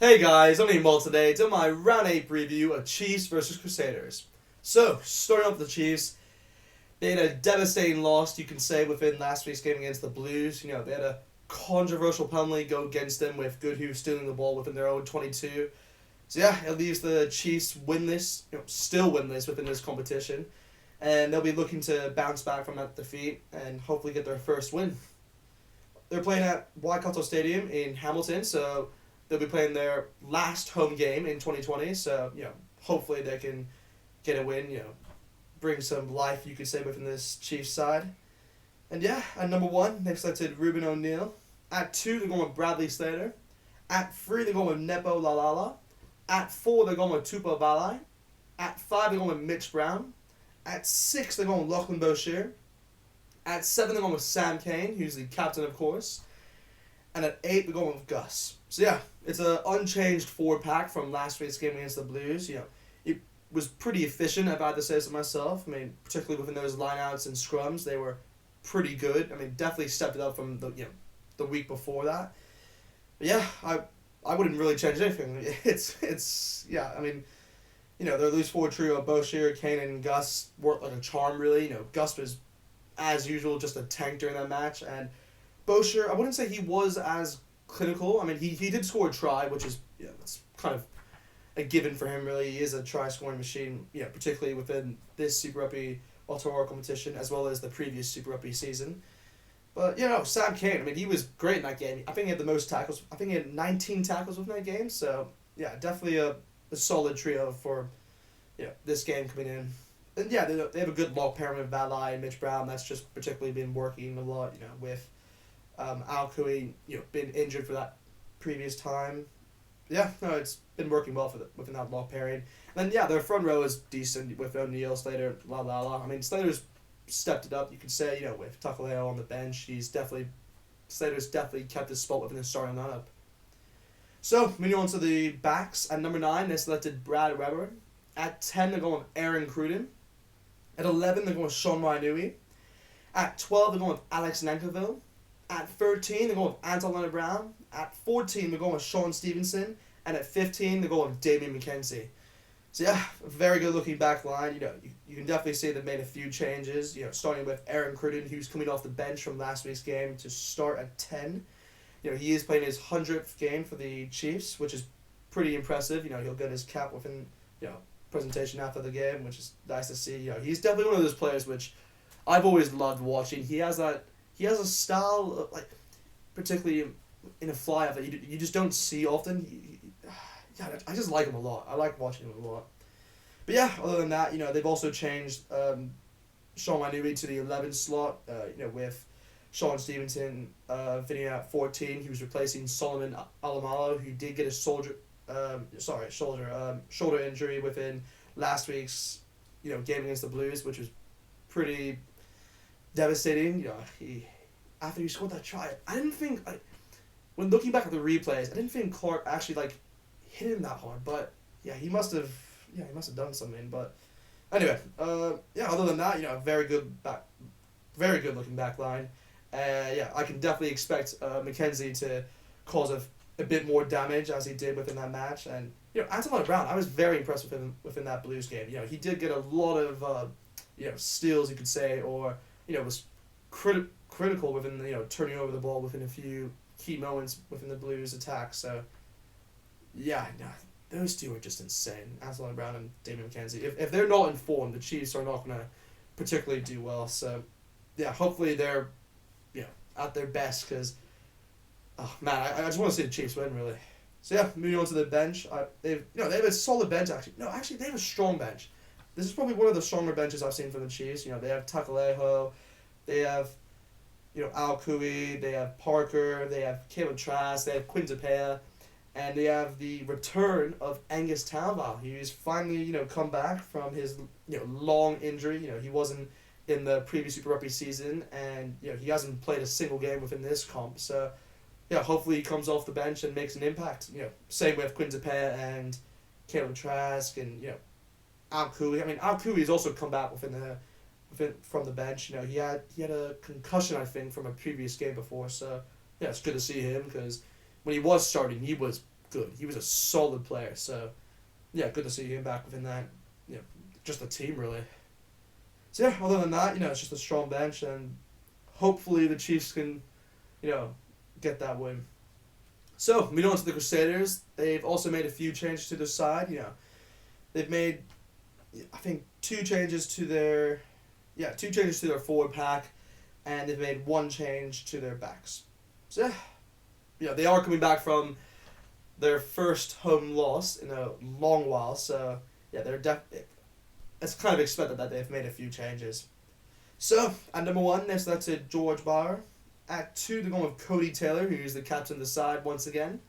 Hey guys, I'm Mal today, doing my round 8 preview of Chiefs versus Crusaders. So, starting off with the Chiefs, they had a devastating loss, you can say, within last week's game against the Blues. They had a controversial penalty go against them with Goodhue stealing the ball within their own 22. So yeah, it leaves the Chiefs winless, still winless within this competition. And they'll be looking to bounce back from that defeat and hopefully get their first win. They're playing at Waikato Stadium in Hamilton, so they'll be playing their last home game in 2020. So hopefully they can get a win. Bring some life, you could say, within this Chiefs side. And yeah, at number 1, they've selected Ruben O'Neill. At 2, they're going with Bradley Slater. At 3, they're going with Nepo Lalala. At 4, they're going with Tupo Valai. At 5, they're going with Mitch Brown. At 6, they're going with Lachlan Boshier. At 7, they're going with Sam Kane, who's the captain, of course. And at 8, they're going with Gus. So yeah, it's an unchanged forward pack from last week's game against the Blues. It was pretty efficient, if I had to say so myself. I mean, particularly within those lineouts and scrums, they were pretty good. I mean, definitely stepped it up from the week before that. But yeah, I wouldn't really change anything. It's yeah. I mean, their loose forward trio, Boshier, Kane, and Gus worked like a charm. Really, Gus was, as usual, just a tank during that match, and Boshier, I wouldn't say he was as clinical. I mean, he did score a try, which is that's kind of a given for him. Really, he is a try scoring machine. Particularly within this Super Rugby Aotearoa competition as well as the previous Super Rugby season. But Sam Kane, I mean, he was great in that game. I think he had the most tackles. I think he had 19 tackles within that game. So yeah, definitely a solid trio for this game coming in. And yeah, they have a good lock pairing with Valai and Mitch Brown. That's just particularly been working a lot. With Al Kui, been injured for that previous time. Yeah, no, it's been working well within that lock pairing. And then yeah, their front row is decent with O'Neill, Slater, la. I mean, Slater's stepped it up. You could say with Takaleo on the bench, Slater's definitely kept his spot within the starting lineup. So moving on to the backs, at number 9 they selected Brad Weber. At 10 they're going with Aaron Cruden. At 11 they're going with Sean Wainui. At 12 they're going with Alex Nankerville. At 13 they're going with Anton Leonard Brown. At 14 they're going with Sean Stevenson. And at 15 they're going with Damien McKenzie. So yeah, a very good looking back line. You can definitely see they've made a few changes. Starting with Aaron Cruden, who's coming off the bench from last week's game to start at 10. He is playing his 100th game for the Chiefs, which is pretty impressive. He'll get his cap within presentation after the game, which is nice to see. He's definitely one of those players which I've always loved watching. He has a style of, particularly in a fly-off that you just don't see often. I just like him a lot. I like watching him a lot. But yeah, other than that, they've also changed Sean Wainui to the 11 slot. With Sean Stevenson fitting at 14, he was replacing Solomon Alamalo, who did get a shoulder injury within last week's game against the Blues, which was pretty devastating. After he scored that try, I didn't think when looking back at the replays, I didn't think Clark actually hit him that hard, but yeah, he must have done something. But anyway, other than that, very good looking back line. I can definitely expect McKenzie to cause a bit more damage as he did within that match. And Anton Brown, I was very impressed with him within that Blues game. He did get a lot of steals, you could say, or was critical within turning over the ball within a few key moments within the Blues attack. So yeah, no, those two are just insane, Anton Brown and Damien McKenzie. If they're not in form, the Chiefs are not going to particularly do well. So yeah, hopefully they're at their best, because I just want to see the Chiefs win, really. So yeah, moving on to the bench, they have a solid bench actually. No, actually they have a strong bench. This is probably one of the stronger benches I've seen from the Chiefs. They have Takaleho, they have Al Kui, they have Parker, they have Caleb Trask, they have Quintapea, and they have the return of Angus Townval. He's finally come back from his long injury. He wasn't in the previous Super Rugby season, and he hasn't played a single game within this comp. So yeah, hopefully he comes off the bench and makes an impact. Same with Quintapea and Caleb Trask and Al Kui. I mean, Al Kui has also come back from the bench. He had a concussion, I think, from a previous game before. So yeah, it's good to see him, because when he was starting, he was good. He was a solid player. So, yeah, good to see him back within that, just the team, really. So, yeah, other than that, it's just a strong bench, and hopefully the Chiefs can, get that win. So, moving on to the Crusaders, they've also made a few changes to their side. They've made, I think, two changes to their forward pack, and they've made one change to their backs. So, they are coming back from their first home loss in a long while. So, it's kind of expected that they've made a few changes. So, at number 1, they've selected George Bauer. At 2, they're going with Cody Taylor, who's the captain of the side once again.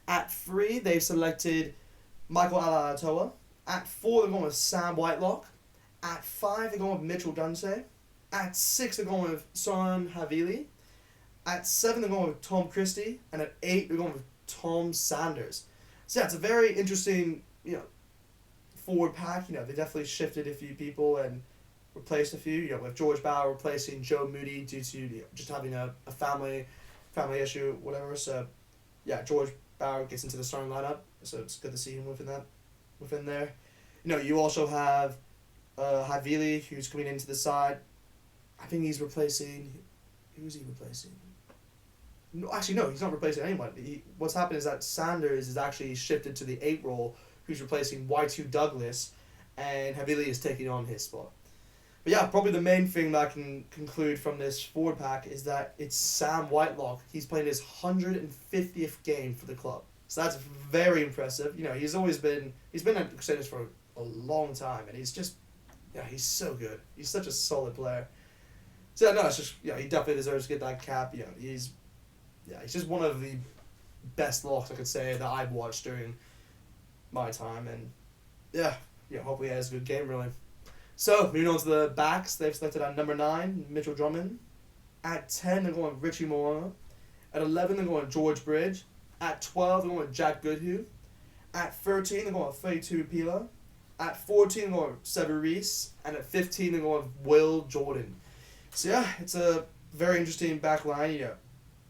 At 3, they've selected Michael Alatoa. At 4, they're going with Sam Whitelock. At 5, they're going with Mitchell Dunsey. At 6, they're going with Son Havili. At 7, they're going with Tom Christie. And at 8, they're going with Tom Sanders. So yeah, it's a very interesting, forward pack. They definitely shifted a few people and replaced a few. With George Bauer replacing Joe Moody due to just having a family issue, whatever. So yeah, George Bauer gets into the starting lineup. So it's good to see him within there. You also have Havili, who's coming into the side. I think he's replacing. Who's he replacing? No, actually, no, he's not replacing anyone. What's happened is that Sanders is actually shifted to the 8 role, who's replacing Y2 Douglas, and Havili is taking on his spot. But yeah, probably the main thing that I can conclude from this forward pack is that it's Sam Whitelock. He's playing his 150th game for the club. So that's very impressive. He's been at the Crusaders for a long time, and he's so good. He's such a solid player. So no, it's just, he definitely deserves to get that cap. He's just one of the best locks, I could say, that I've watched during my time, and hopefully he has a good game, really. So, moving on to the backs, they've selected at number 9, Mitchell Drummond. At 10, they're going with Richie Moana. At 11, they're going with George Bridge. At 12, they're going with Jack Goodhue. At 13, they're going with Feitu Pila. At 14, they're going with Sever Reese. And at 15, they're going with Will Jordan. So, yeah, it's a very interesting back line.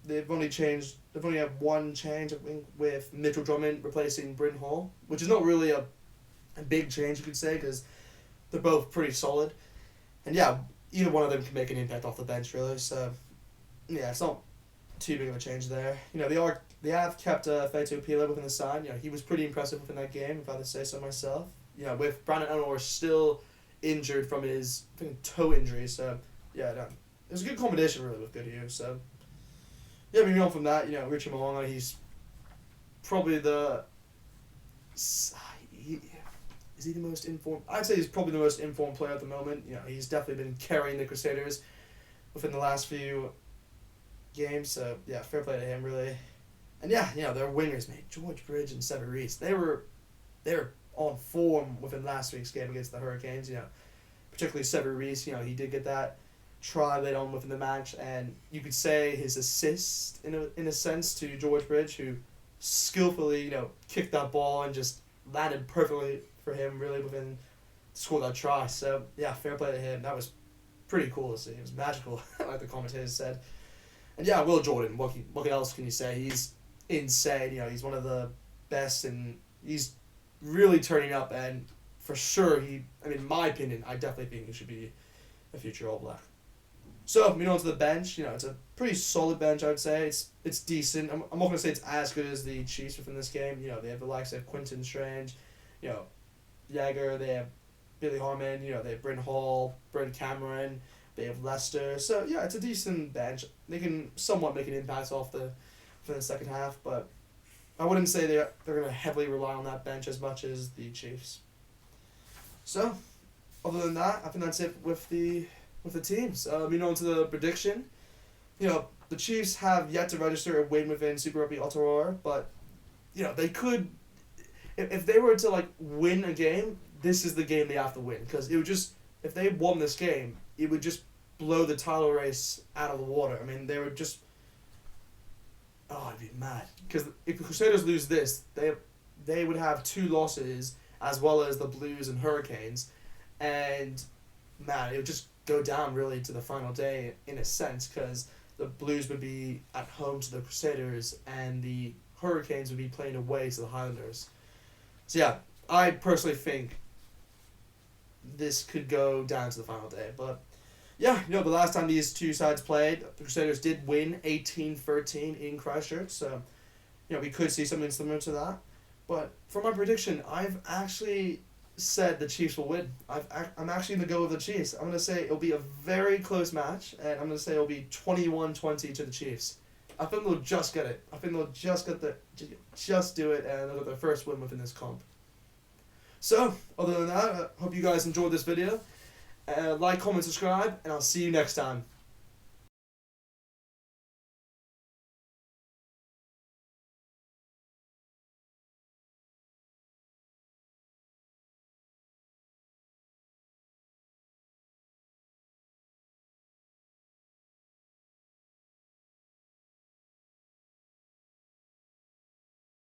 They've only had one change, I think, with Mitchell Drummond replacing Bryn Hall, which is not really a big change, you could say, because they're both pretty solid. And yeah, either one of them can make an impact off the bench, really. So, yeah, it's not too big of a change there. They have kept Feitu Pila within the side. He was pretty impressive within that game, if I had to say so myself. With Brandon Elmore still injured from his, I think, toe injury. So, yeah, no, it was a good combination, really, with Goodhue. So, yeah, moving on from that, Richie Moana, he's probably is he the most informed? I'd say he's probably the most informed player at the moment. He's definitely been carrying the Crusaders within the last few games. So yeah, fair play to him, really. And yeah, their wingers, mate, George Bridge and Sever Reese, they were on form within last week's game against the Hurricanes. Particularly Sever Reese. He did get that try later on within the match, and you could say his assist in a sense to George Bridge, who skillfully kicked that ball and just landed perfectly for him, really, within to score that try. So yeah, fair play to him. That was pretty cool to see. It was magical, like the commentators said. And yeah, Will Jordan, what else can you say? He's insane. He's one of the best, and he's really turning up. And for sure, in my opinion, I definitely think he should be a future All Black. So moving on to the bench, it's a pretty solid bench. I would say it's decent. I'm not gonna say it's as good as the Chiefs within this game. They have the likes of Quinton Strange, Jagger. They have Billy Harmon. They have Bryn Hall, Brent Cameron. They have Lester. So yeah, it's a decent bench. They can somewhat make an impact for the second half, but I wouldn't say they're gonna heavily rely on that bench as much as the Chiefs. So, other than that, I think that's it with the teams. Moving on to the prediction. The Chiefs have yet to register a win within Super Rugby Aotearoa, but they could, if they were to win a game, this is the game they have to win, because it would just, if they won this game, it would just blow the title race out of the water. They would just, I'd be mad, because if the Crusaders lose this, they would have 2 losses as well as the Blues and Hurricanes, and man, it would just go down really to the final day in a sense, because the Blues would be at home to the Crusaders and the Hurricanes would be playing away to the Highlanders. So yeah, I personally think this could go down to the final day. But yeah, the last time these two sides played, the Crusaders did win 18-13 in Christchurch. So, we could see something similar to that. But for my prediction, I've actually said the Chiefs will win. I'm actually going to go with the Chiefs. I'm going to say it'll be a very close match, and I'm going to say it'll be 21-20 to the Chiefs. I think they'll just get it. I think they'll just do it, and they'll get their first win within this comp. So, other than that, I hope you guys enjoyed this video. Like, comment, subscribe, and I'll see you next time.